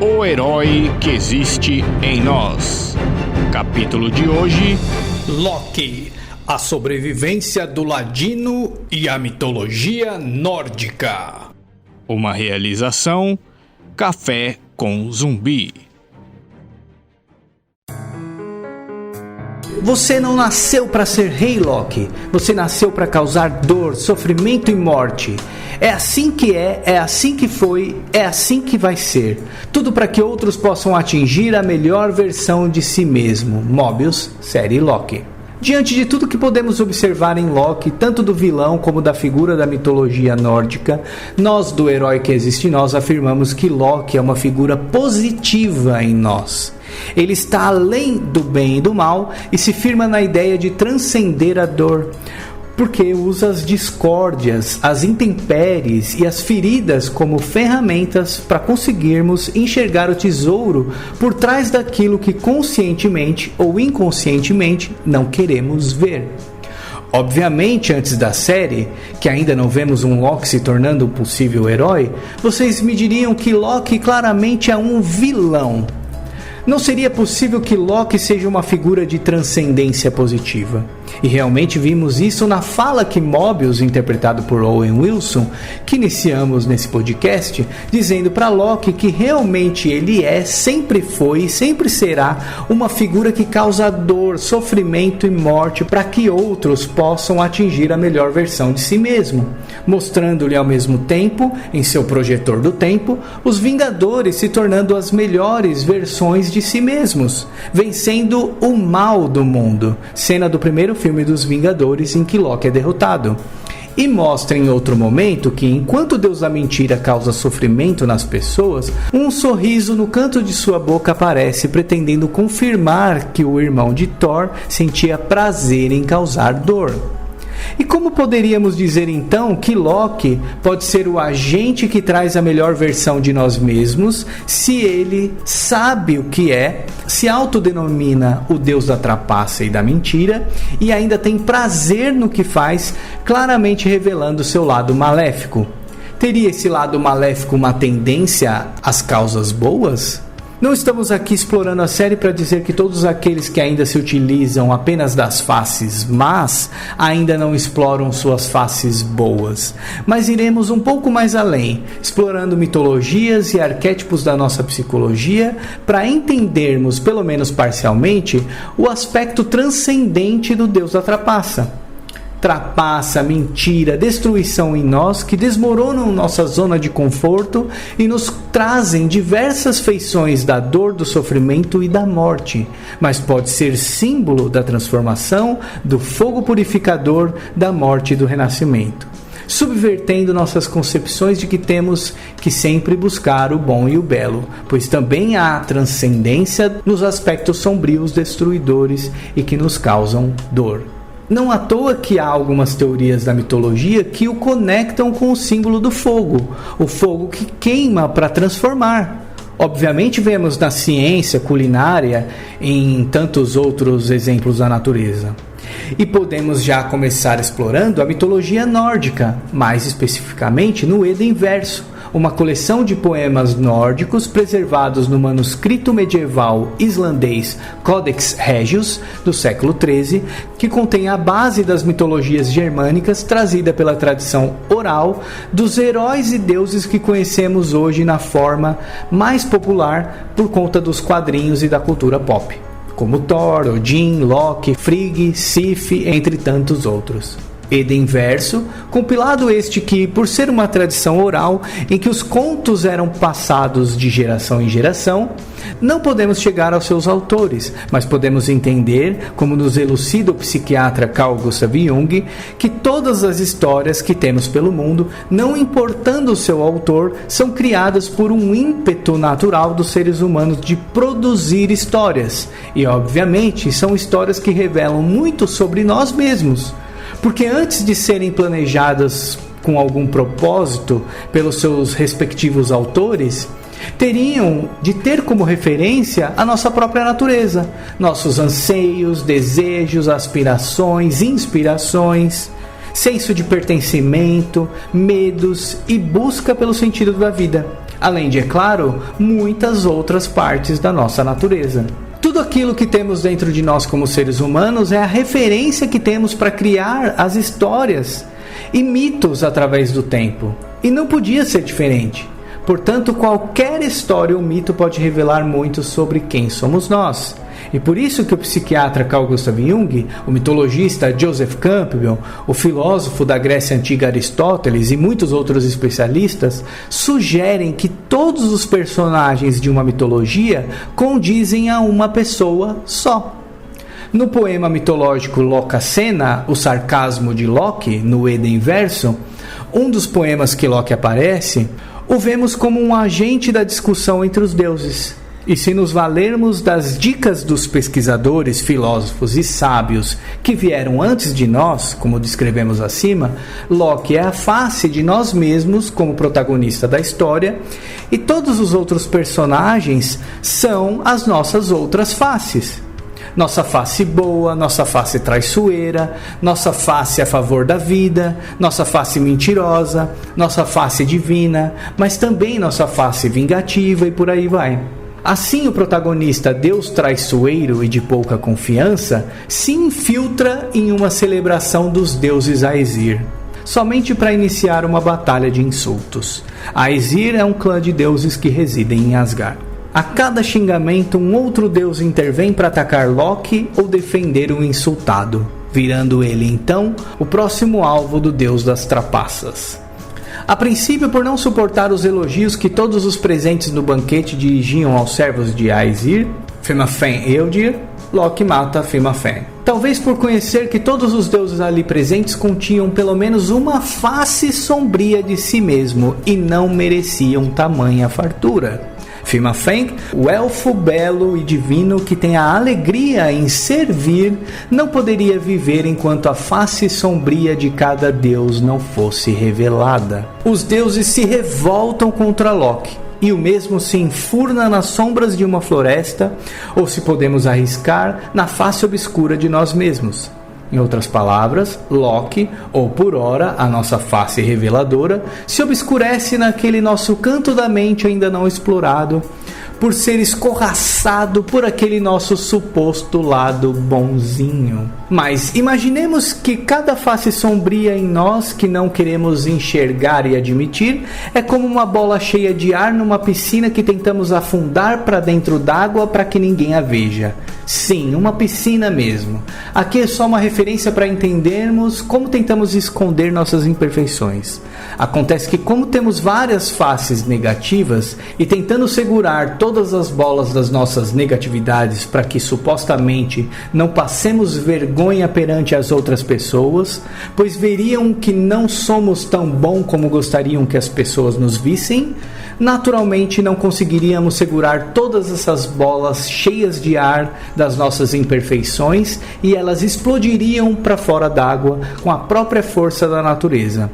O herói que existe em nós. Capítulo de hoje: Loki, a sobrevivência do ladino e a mitologia nórdica. Uma realização Café com Zumbi. Você não nasceu para ser rei, Loki. Você nasceu para causar dor, sofrimento e morte. É assim que é assim que foi, é assim que vai ser. Tudo para que outros possam atingir a melhor versão de si mesmo. Mobius, série Loki. Diante de tudo que podemos observar em Loki, tanto do vilão como da figura da mitologia nórdica, nós do herói que existe em nós afirmamos que Loki é uma figura positiva em nós. Ele está além do bem e do mal e se firma na ideia de transcender a dor, porque usa as discórdias, as intempéries e as feridas como ferramentas para conseguirmos enxergar o tesouro por trás daquilo que conscientemente ou inconscientemente não queremos ver. Obviamente, antes da série, que ainda não vemos um Loki se tornando um possível herói, vocês me diriam que Loki claramente é um vilão. Não seria possível que Loki seja uma figura de transcendência positiva. E realmente vimos isso na fala que Mobius, interpretado por Owen Wilson, que iniciamos nesse podcast, dizendo para Loki que realmente ele sempre foi e sempre será uma figura que causa dor, sofrimento e morte para que outros possam atingir a melhor versão de si mesmo, mostrando-lhe ao mesmo tempo, em seu projetor do tempo, os Vingadores se tornando as melhores versões de si mesmos, vencendo o mal do mundo, cena do primeiro filme dos Vingadores em que Loki é derrotado. E mostra em outro momento que, enquanto o Deus da mentira causa sofrimento nas pessoas, um sorriso no canto de sua boca aparece, pretendendo confirmar que o irmão de Thor sentia prazer em causar dor. E como poderíamos dizer então que Loki pode ser o agente que traz a melhor versão de nós mesmos, se ele sabe o que é, se autodenomina o Deus da trapaça e da mentira e ainda tem prazer no que faz, claramente revelando seu lado maléfico? Teria esse lado maléfico uma tendência às causas boas? Não estamos aqui explorando a série para dizer que todos aqueles que ainda se utilizam apenas das faces más ainda não exploram suas faces boas, mas iremos um pouco mais além, explorando mitologias e arquétipos da nossa psicologia para entendermos, pelo menos parcialmente, o aspecto transcendente do Deus da trapaça. Trapaça, mentira, destruição em nós que desmoronam nossa zona de conforto e nos trazem diversas feições da dor, do sofrimento e da morte, mas pode ser símbolo da transformação, do fogo purificador, da morte e do renascimento, subvertendo nossas concepções de que temos que sempre buscar o bom e o belo, pois também há transcendência nos aspectos sombrios, destruidores e que nos causam dor. Não à toa que há algumas teorias da mitologia que o conectam com o símbolo do fogo, o fogo que queima para transformar. Obviamente vemos na ciência, culinária e em tantos outros exemplos da natureza. E podemos já começar explorando a mitologia nórdica, mais especificamente no Edenverso, uma coleção de poemas nórdicos preservados no manuscrito medieval islandês Codex Regius, do século XIII, que contém a base das mitologias germânicas trazida pela tradição oral dos heróis e deuses que conhecemos hoje na forma mais popular por conta dos quadrinhos e da cultura pop, como Thor, Odin, Loki, Frigg, Sif, entre tantos outros. Edenverso, compilado este que, por ser uma tradição oral em que os contos eram passados de geração em geração, não podemos chegar aos seus autores, mas podemos entender, como nos elucida o psiquiatra Carl Gustav Jung, que todas as histórias que temos pelo mundo, não importando o seu autor, são criadas por um ímpeto natural dos seres humanos de produzir histórias, e obviamente são histórias que revelam muito sobre nós mesmos. Porque antes de serem planejadas com algum propósito pelos seus respectivos autores, teriam de ter como referência a nossa própria natureza, nossos anseios, desejos, aspirações, inspirações, senso de pertencimento, medos e busca pelo sentido da vida. além de, é claro, muitas outras partes da nossa natureza. Tudo aquilo que temos dentro de nós como seres humanos é a referência que temos para criar as histórias e mitos através do tempo. E não podia ser diferente. Portanto, qualquer história ou mito pode revelar muito sobre quem somos nós. E por isso que o psiquiatra Carl Gustav Jung, o mitologista Joseph Campbell, o filósofo da Grécia Antiga Aristóteles e muitos outros especialistas sugerem que todos os personagens de uma mitologia condizem a uma pessoa só. No poema mitológico Locacena, o sarcasmo de Loki, no Éden Verso, um dos poemas que Loki aparece, o vemos como um agente da discussão entre os deuses. E se nos valermos das dicas dos pesquisadores, filósofos e sábios que vieram antes de nós, como descrevemos acima, Loki é a face de nós mesmos como protagonista da história, e todos os outros personagens são as nossas outras faces. Nossa face boa, nossa face traiçoeira, nossa face a favor da vida, nossa face mentirosa, nossa face divina, mas também nossa face vingativa e por aí vai. Assim, o protagonista, Deus traiçoeiro e de pouca confiança, se infiltra em uma celebração dos deuses Aesir, somente para iniciar uma batalha de insultos. Aesir é um clã de deuses que residem em Asgard. A cada xingamento, um outro deus intervém para atacar Loki ou defender o insultado, virando ele então o próximo alvo do deus das trapaças. A princípio, por não suportar os elogios que todos os presentes no banquete dirigiam aos servos de Aesir, Fimafen-Eodir, Loki mata Fimafen. Talvez por conhecer que todos os deuses ali presentes continham pelo menos uma face sombria de si mesmo e não mereciam tamanha fartura. Fimafen, o elfo belo e divino que tem a alegria em servir, não poderia viver enquanto a face sombria de cada deus não fosse revelada. Os deuses se revoltam contra Loki, e o mesmo se enfurna nas sombras de uma floresta, ou se podemos arriscar, na face obscura de nós mesmos. Em outras palavras, Loki, ou por ora a nossa face reveladora, se obscurece naquele nosso canto da mente ainda não explorado, por ser escorraçado por aquele nosso suposto lado bonzinho. Mas imaginemos que cada face sombria em nós que não queremos enxergar e admitir é como uma bola cheia de ar numa piscina que tentamos afundar para dentro d'água para que ninguém a veja. Sim, uma piscina mesmo. Aqui é só uma referência para entendermos como tentamos esconder nossas imperfeições. Acontece que como temos várias faces negativas e tentando segurar todas as bolas das nossas negatividades para que supostamente não passemos vergonha perante as outras pessoas, pois veriam que não somos tão bom como gostariam que as pessoas nos vissem, naturalmente não conseguiríamos segurar todas essas bolas cheias de ar das nossas imperfeições e elas explodiriam para fora d'água com a própria força da natureza.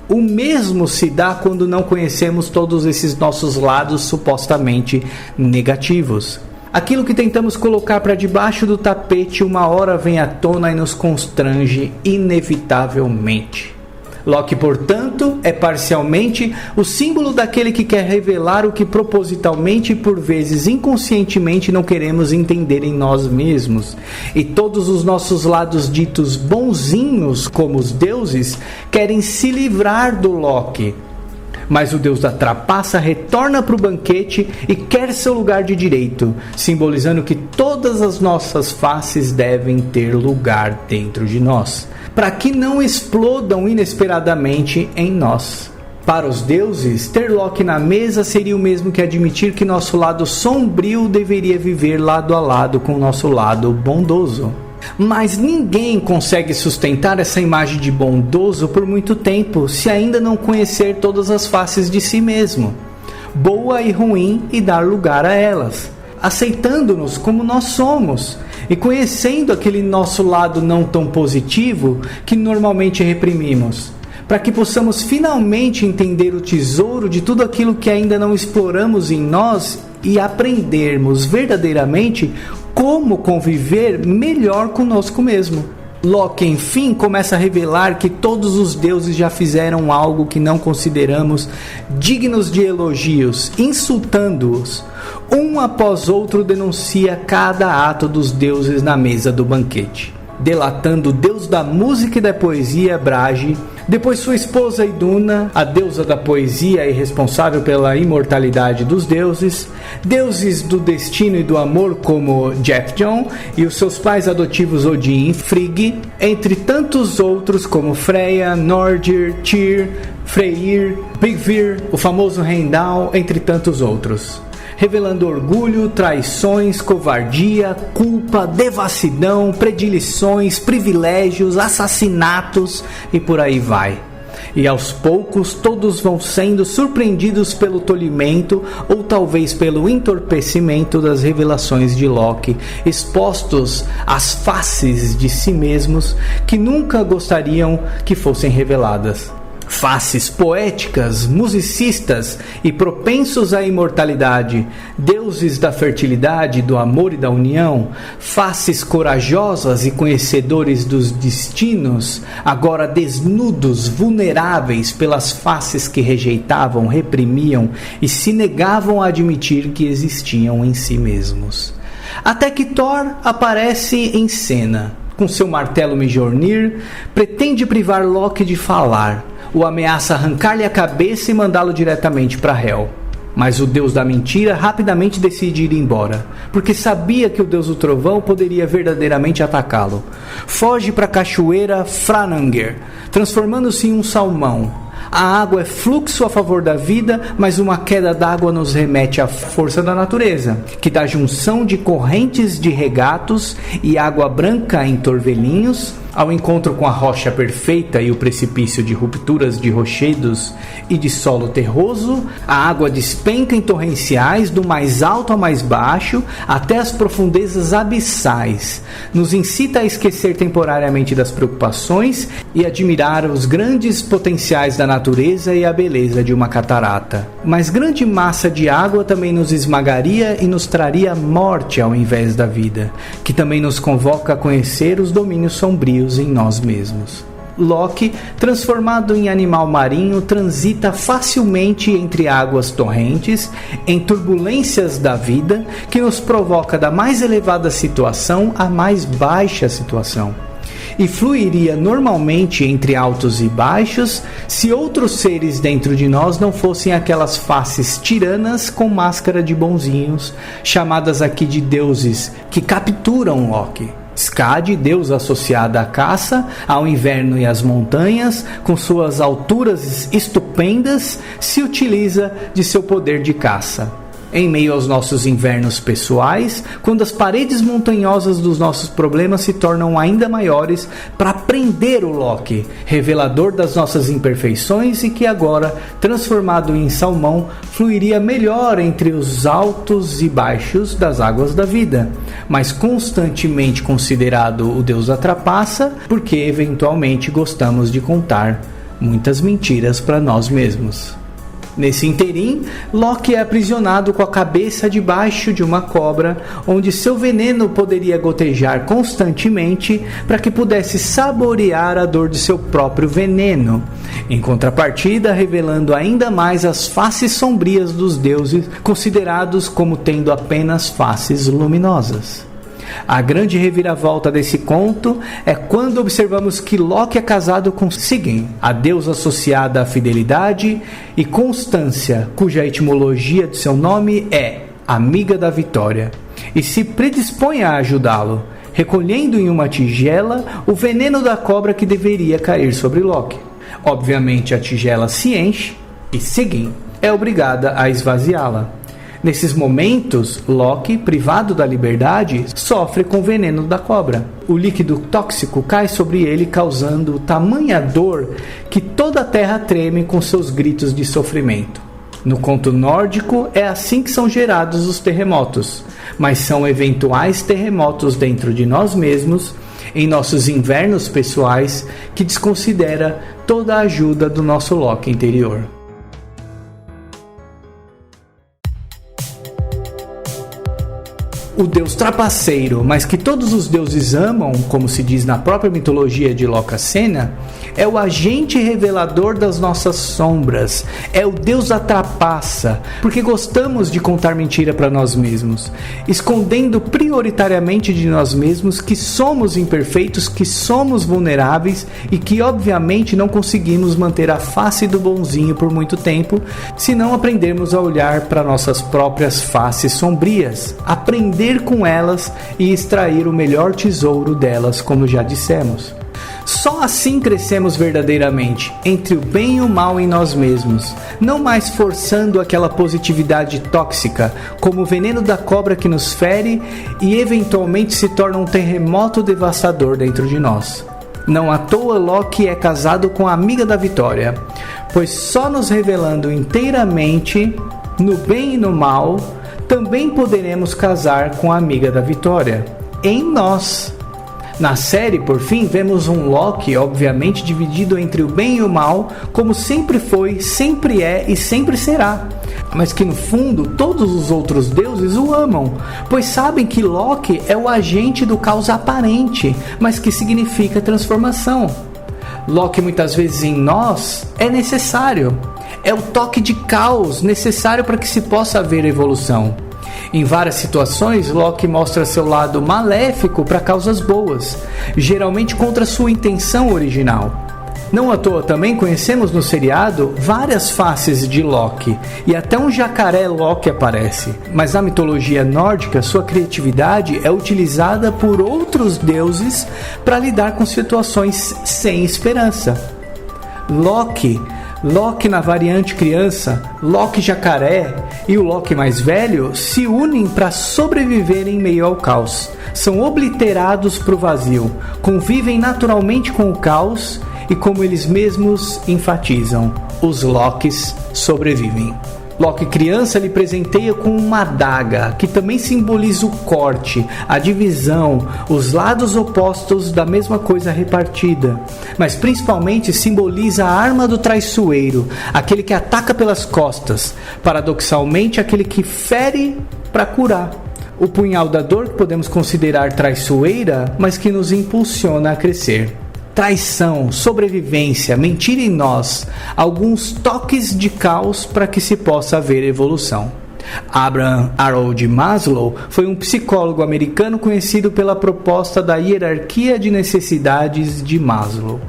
O mesmo se dá quando não conhecemos todos esses nossos lados supostamente negativos. Aquilo que tentamos colocar para debaixo do tapete uma hora vem à tona e nos constrange inevitavelmente. Loki, portanto, é parcialmente o símbolo daquele que quer revelar o que propositalmente e por vezes inconscientemente não queremos entender em nós mesmos. E todos os nossos lados ditos bonzinhos, como os deuses, querem se livrar do Loki. Mas o deus da trapaça retorna para o banquete e quer seu lugar de direito, simbolizando que todas as nossas faces devem ter lugar dentro de nós, para que não explodam inesperadamente em nós. Para os deuses, ter Loki na mesa seria o mesmo que admitir que nosso lado sombrio deveria viver lado a lado com o nosso lado bondoso. Mas ninguém consegue sustentar essa imagem de bondoso por muito tempo se ainda não conhecer todas as faces de si mesmo, boa e ruim, e dar lugar a elas, aceitando-nos como nós somos e conhecendo aquele nosso lado não tão positivo que normalmente reprimimos, para que possamos finalmente entender o tesouro de tudo aquilo que ainda não exploramos em nós e aprendermos verdadeiramente como conviver melhor conosco mesmo. Loki, enfim, começa a revelar que todos os deuses já fizeram algo que não consideramos dignos de elogios, insultando-os. Um após outro denuncia cada ato dos deuses na mesa do banquete, delatando o deus da música e da poesia, Brage, depois sua esposa Iduna, a deusa da poesia e responsável pela imortalidade dos deuses, deuses do destino e do amor como Jefjon e os seus pais adotivos Odin e Frigg, entre tantos outros como Freya, Nordir, Tyr, Freyr, Byggvir, o famoso Heimdall, entre tantos outros, revelando orgulho, traições, covardia, culpa, devassidão, predileções, privilégios, assassinatos e por aí vai. E aos poucos todos vão sendo surpreendidos pelo tolimento ou talvez pelo entorpecimento das revelações de Loki, expostos às faces de si mesmos que nunca gostariam que fossem reveladas. Faces poéticas, musicistas e propensos à imortalidade, deuses da fertilidade, do amor e da união, faces corajosas e conhecedores dos destinos, agora desnudos, vulneráveis pelas faces que rejeitavam, reprimiam e se negavam a admitir que existiam em si mesmos. Até que Thor aparece em cena. Com seu martelo Mjolnir, pretende privar Loki de falar. O ameaça arrancar-lhe a cabeça e mandá-lo diretamente para Hel. Mas o deus da mentira rapidamente decide ir embora, porque sabia que o deus do trovão poderia verdadeiramente atacá-lo. Foge para a cachoeira Franangr, transformando-se em um salmão. A água é fluxo a favor da vida, mas uma queda d'água nos remete à força da natureza, que da junção de correntes de regatos e água branca em torvelinhos, ao encontro com a rocha perfeita e o precipício de rupturas de rochedos e de solo terroso, a água despenca em torrenciais do mais alto ao mais baixo, até as profundezas abissais. Nos incita a esquecer temporariamente das preocupações e admirar os grandes potenciais da natureza e a beleza de uma catarata. Mas grande massa de água também nos esmagaria e nos traria morte ao invés da vida, que também nos convoca a conhecer os domínios sombrios em nós mesmos. Loki, transformado em animal marinho, transita facilmente entre águas torrentes, em turbulências da vida, que nos provoca da mais elevada situação à mais baixa situação. E fluiria normalmente entre altos e baixos se outros seres dentro de nós não fossem aquelas faces tiranas com máscara de bonzinhos, chamadas aqui de deuses, que capturam Loki. Skadi, deusa associada à caça, ao inverno e às montanhas, com suas alturas estupendas, se utiliza de seu poder de caça. Em meio aos nossos invernos pessoais, quando as paredes montanhosas dos nossos problemas se tornam ainda maiores, para prender o Loki, revelador das nossas imperfeições e que agora, transformado em salmão, fluiria melhor entre os altos e baixos das águas da vida, mas constantemente considerado o Deus da trapaça, porque eventualmente gostamos de contar muitas mentiras para nós mesmos. Nesse interim, Loki é aprisionado com a cabeça debaixo de uma cobra, onde seu veneno poderia gotejar constantemente para que pudesse saborear a dor de seu próprio veneno. Em contrapartida, revelando ainda mais as faces sombrias dos deuses, considerados como tendo apenas faces luminosas. A grande reviravolta desse conto é quando observamos que Loki é casado com Sigyn, a deusa associada à fidelidade, e Constância, cuja etimologia de seu nome é amiga da vitória, e se predispõe a ajudá-lo, recolhendo em uma tigela o veneno da cobra que deveria cair sobre Loki. Obviamente a tigela se enche e Sigyn é obrigada a esvaziá-la. Nesses momentos, Loki, privado da liberdade, sofre com o veneno da cobra. O líquido tóxico cai sobre ele, causando tamanha dor que toda a terra treme com seus gritos de sofrimento. No conto nórdico, é assim que são gerados os terremotos, mas são eventuais terremotos dentro de nós mesmos, em nossos invernos pessoais, que desconsidera toda a ajuda do nosso Loki interior. o deus trapaceiro, mas que todos os deuses amam, como se diz na própria mitologia de Locasenna, é o agente revelador das nossas sombras, é o deus da trapaça, porque gostamos de contar mentira para nós mesmos, escondendo prioritariamente de nós mesmos que somos imperfeitos, que somos vulneráveis e que obviamente não conseguimos manter a face do bonzinho por muito tempo, se não aprendermos a olhar para nossas próprias faces sombrias, aprender com elas e extrair o melhor tesouro delas, como já dissemos. Só assim crescemos verdadeiramente, entre o bem e o mal em nós mesmos, não mais forçando aquela positividade tóxica, como o veneno da cobra que nos fere e eventualmente se torna um terremoto devastador dentro de nós. Não à toa Loki é casado com a amiga da Vitória, pois só nos revelando inteiramente, no bem e no mal, também poderemos casar com a amiga da Vitória, em nós. Na série, por fim, vemos um Loki obviamente dividido entre o bem e o mal, como sempre foi, sempre é e sempre será. Mas que no fundo todos os outros deuses o amam, pois sabem que Loki é o agente do caos aparente, mas que significa transformação. Loki muitas vezes em nós é necessário, é o toque de caos necessário para que se possa haver evolução. Em várias situações, Loki mostra seu lado maléfico para causas boas, geralmente contra sua intenção original. Não à toa também conhecemos no seriado várias faces de Loki, e até um jacaré Loki aparece, mas na mitologia nórdica sua criatividade é utilizada por outros deuses para lidar com situações sem esperança. Loki na variante criança, Loki jacaré e o Loki mais velho se unem para sobreviver em meio ao caos. São obliterados para o vazio, convivem naturalmente com o caos e, como eles mesmos enfatizam, os Lokis sobrevivem. Loki criança lhe presenteia com uma adaga, que também simboliza o corte, a divisão, os lados opostos da mesma coisa repartida, mas principalmente simboliza a arma do traiçoeiro, aquele que ataca pelas costas, paradoxalmente aquele que fere para curar. O punhal da dor que podemos considerar traiçoeira, mas que nos impulsiona a crescer. Traição, sobrevivência, mentira em nós, alguns toques de caos para que se possa haver evolução. Abraham Harold Maslow foi um psicólogo americano conhecido pela proposta da hierarquia de necessidades de Maslow,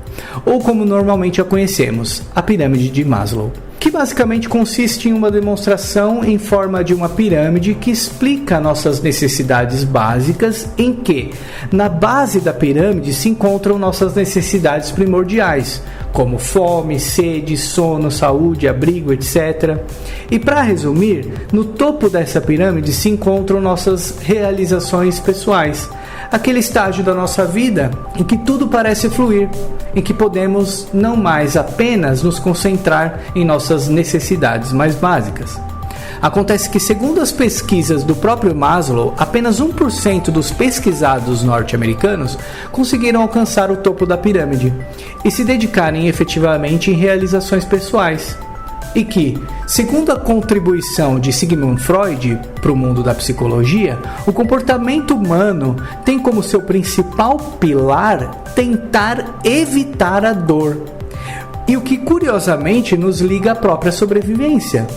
ou como normalmente a conhecemos, a pirâmide de Maslow, que basicamente consiste em uma demonstração em forma de uma pirâmide que explica nossas necessidades básicas, em que, na base da pirâmide, se encontram nossas necessidades primordiais, como fome, sede, sono, saúde, abrigo, etc. E para resumir, no topo dessa pirâmide se encontram nossas realizações pessoais, aquele estágio da nossa vida em que tudo parece fluir, em que podemos não mais apenas nos concentrar em nossas necessidades mais básicas. Acontece que, segundo as pesquisas do próprio Maslow, apenas 1% dos pesquisados norte-americanos conseguiram alcançar o topo da pirâmide e se dedicarem efetivamente em realizações pessoais. E que, segundo a contribuição de Sigmund Freud para o mundo da psicologia, o comportamento humano tem como seu principal pilar tentar evitar a dor. E o que curiosamente nos liga à própria sobrevivência,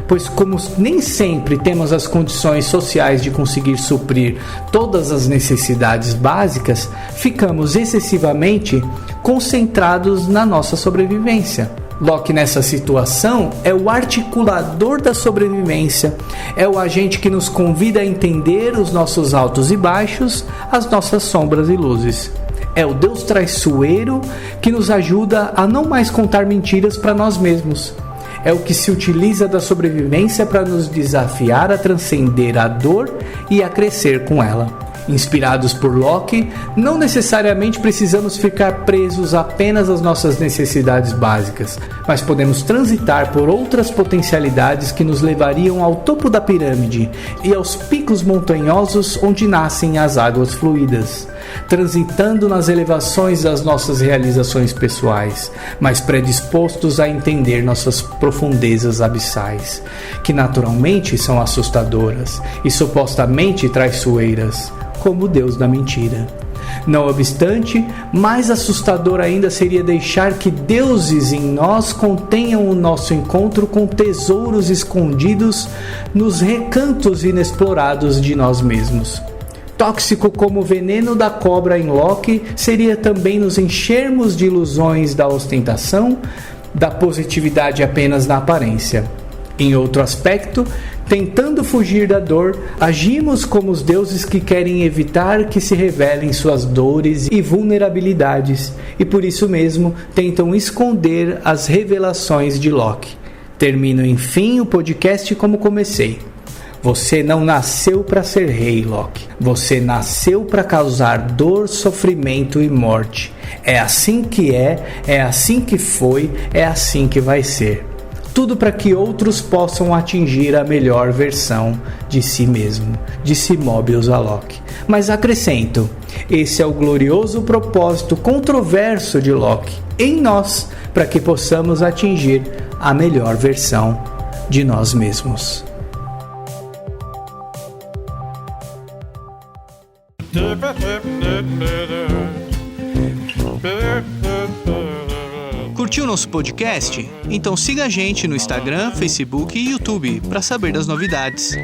pois como nem sempre temos as condições sociais de conseguir suprir todas as necessidades básicas, ficamos excessivamente concentrados na nossa sobrevivência. Loki nessa situação é o articulador da sobrevivência, é o agente que nos convida a entender os nossos altos e baixos, as nossas sombras e luzes. É o Deus traiçoeiro que nos ajuda a não mais contar mentiras para nós mesmos. É o que se utiliza da sobrevivência para nos desafiar a transcender a dor e a crescer com ela. Inspirados por Loki, não necessariamente precisamos ficar presos apenas às nossas necessidades básicas, mas podemos transitar por outras potencialidades que nos levariam ao topo da pirâmide e aos picos montanhosos onde nascem as águas fluídas. transitando nas elevações das nossas realizações pessoais, mas predispostos a entender nossas profundezas abissais, que naturalmente são assustadoras e supostamente traiçoeiras, como o Deus da mentira. Não obstante, mais assustador ainda seria deixar que deuses em nós contenham o nosso encontro com tesouros escondidos nos recantos inexplorados de nós mesmos. Tóxico como o veneno da cobra em Loki seria também nos enchermos de ilusões da ostentação, da positividade apenas na aparência. Em outro aspecto, tentando fugir da dor, agimos como os deuses que querem evitar que se revelem suas dores e vulnerabilidades, e por isso mesmo tentam esconder as revelações de Loki. Termino enfim o podcast como comecei. Você não nasceu para ser rei, Loki. Você nasceu para causar dor, sofrimento e morte. É assim que é assim que foi, é assim que vai ser. Tudo para que outros possam atingir a melhor versão de si mesmo, disse Mobius a Loki. Mas acrescento, esse é o glorioso propósito controverso de Loki em nós, para que possamos atingir a melhor versão de nós mesmos. Curtiu nosso podcast? Então siga a gente no Instagram, Facebook e YouTube para saber das novidades.